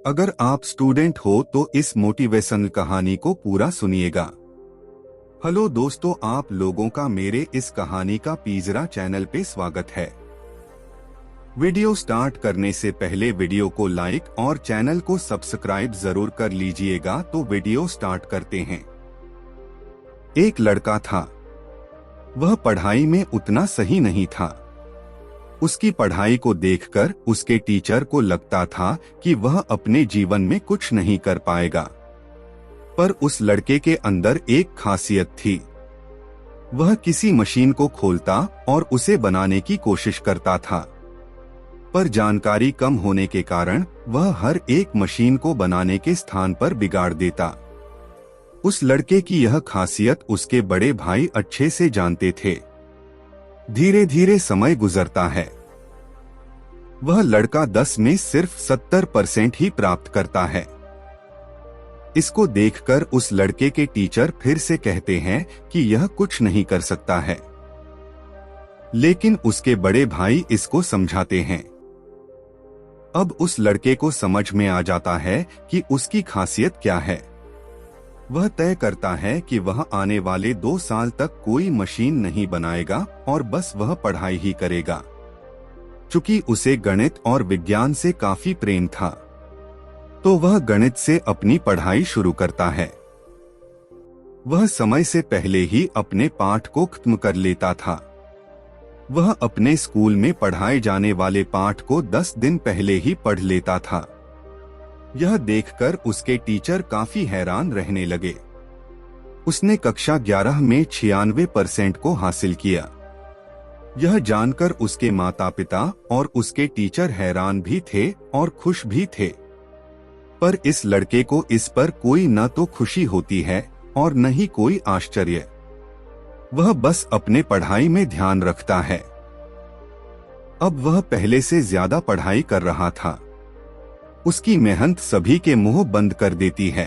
अगर आप स्टूडेंट हो तो इस मोटिवेशनल कहानी को पूरा सुनिएगा। हेलो दोस्तों, आप लोगों का मेरे इस कहानी का पिंजरा चैनल पे स्वागत है। वीडियो स्टार्ट करने से पहले वीडियो को लाइक और चैनल को सब्सक्राइब जरूर कर लीजिएगा। तो वीडियो स्टार्ट करते हैं। एक लड़का था। वह पढ़ाई में उतना सही नहीं था। उसकी पढ़ाई को देखकर उसके टीचर को लगता था कि वह अपने जीवन में कुछ नहीं कर पाएगा। पर उस लड़के के अंदर एक खासियत थी। वह किसी मशीन को खोलता और उसे बनाने की कोशिश करता था। पर जानकारी कम होने के कारण वह हर एक मशीन को बनाने के स्थान पर बिगाड़ देता। उस लड़के की यह खासियत उसके बड़े भाई अच्छे से जानते थे। धीरे धीरे समय गुजरता है। वह लड़का 10 में सिर्फ 70% ही प्राप्त करता है। इसको देखकर उस लड़के के टीचर फिर से कहते हैं कि यह कुछ नहीं कर सकता है। लेकिन उसके बड़े भाई इसको समझाते हैं। अब उस लड़के को समझ में आ जाता है कि उसकी खासियत क्या है। वह तय करता है कि वह आने वाले 2 साल तक कोई मशीन नहीं बनाएगा और बस वह पढ़ाई ही करेगा। चूंकि उसे गणित और विज्ञान से काफी प्रेम था, तो वह गणित से अपनी पढ़ाई शुरू करता है। वह समय से पहले ही अपने पाठ को खत्म कर लेता था। वह अपने स्कूल में पढ़ाए जाने वाले पाठ को 10 दिन पहले ही पढ़ लेता था। यह देखकर उसके टीचर काफी हैरान रहने लगे। उसने कक्षा 11 में 96% को हासिल किया। यह जानकर उसके माता पिता और उसके टीचर हैरान भी थे और खुश भी थे। पर इस लड़के को इस पर कोई न तो खुशी होती है और न ही कोई आश्चर्य। वह बस अपने पढ़ाई में ध्यान रखता है। अब वह पहले से ज्यादा पढ़ाई कर रहा था। उसकी मेहनत सभी के मुंह बंद कर देती है।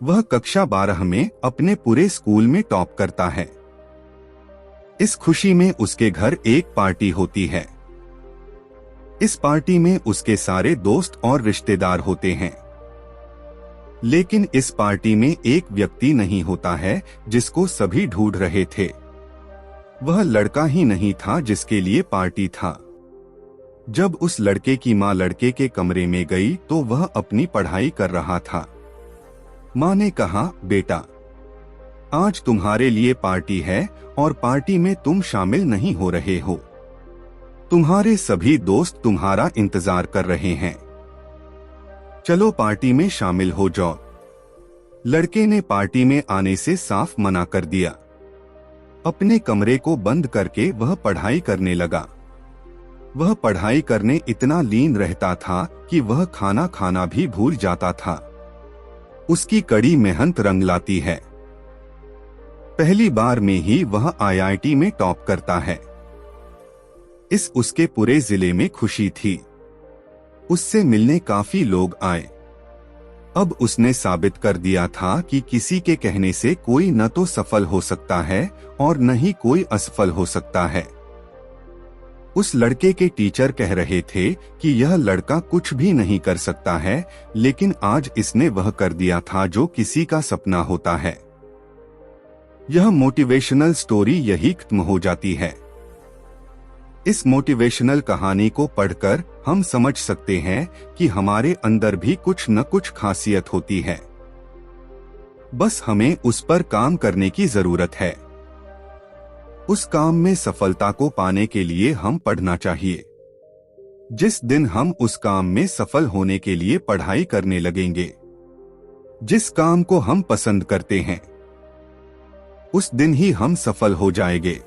वह कक्षा 12 में अपने पूरे स्कूल में टॉप करता है। इस खुशी में उसके घर एक पार्टी होती है। इस पार्टी में उसके सारे दोस्त और रिश्तेदार होते हैं। लेकिन इस पार्टी में एक व्यक्ति नहीं होता है जिसको सभी ढूंढ रहे थे। वह लड़का ही नहीं था जिसके लिए पार्टी था। जब उस लड़के की मां लड़के के कमरे में गई तो वह अपनी पढ़ाई कर रहा था। मां ने कहा, बेटा, आज तुम्हारे लिए पार्टी है और पार्टी में तुम शामिल नहीं हो रहे हो। तुम्हारे सभी दोस्त तुम्हारा इंतजार कर रहे हैं। चलो पार्टी में शामिल हो जाओ। लड़के ने पार्टी में आने से साफ मना कर दिया। अपने कमरे को बंद करके वह पढ़ाई करने लगा। वह पढ़ाई करने इतना लीन रहता था कि वह खाना खाना भी भूल जाता था। उसकी कड़ी मेहनत रंग लाती है। पहली बार में ही वह आईआईटी में टॉप करता है। इस उसके पूरे जिले में खुशी थी। उससे मिलने काफी लोग आए। अब उसने साबित कर दिया था कि किसी के कहने से कोई न तो सफल हो सकता है और न ही कोई असफल हो सकता है। उस लड़के के टीचर कह रहे थे कि यह लड़का कुछ भी नहीं कर सकता है, लेकिन आज इसने वह कर दिया था जो किसी का सपना होता है। यह मोटिवेशनल स्टोरी यही खत्म हो जाती है। इस मोटिवेशनल कहानी को पढ़कर हम समझ सकते हैं कि हमारे अंदर भी कुछ न कुछ खासियत होती है। बस हमें उस पर काम करने की जरूरत है। उस काम में सफलता को पाने के लिए हम पढ़ना चाहिए। जिस दिन हम उस काम में सफल होने के लिए पढ़ाई करने लगेंगे, जिस काम को हम पसंद करते हैं, उस दिन ही हम सफल हो जाएंगे।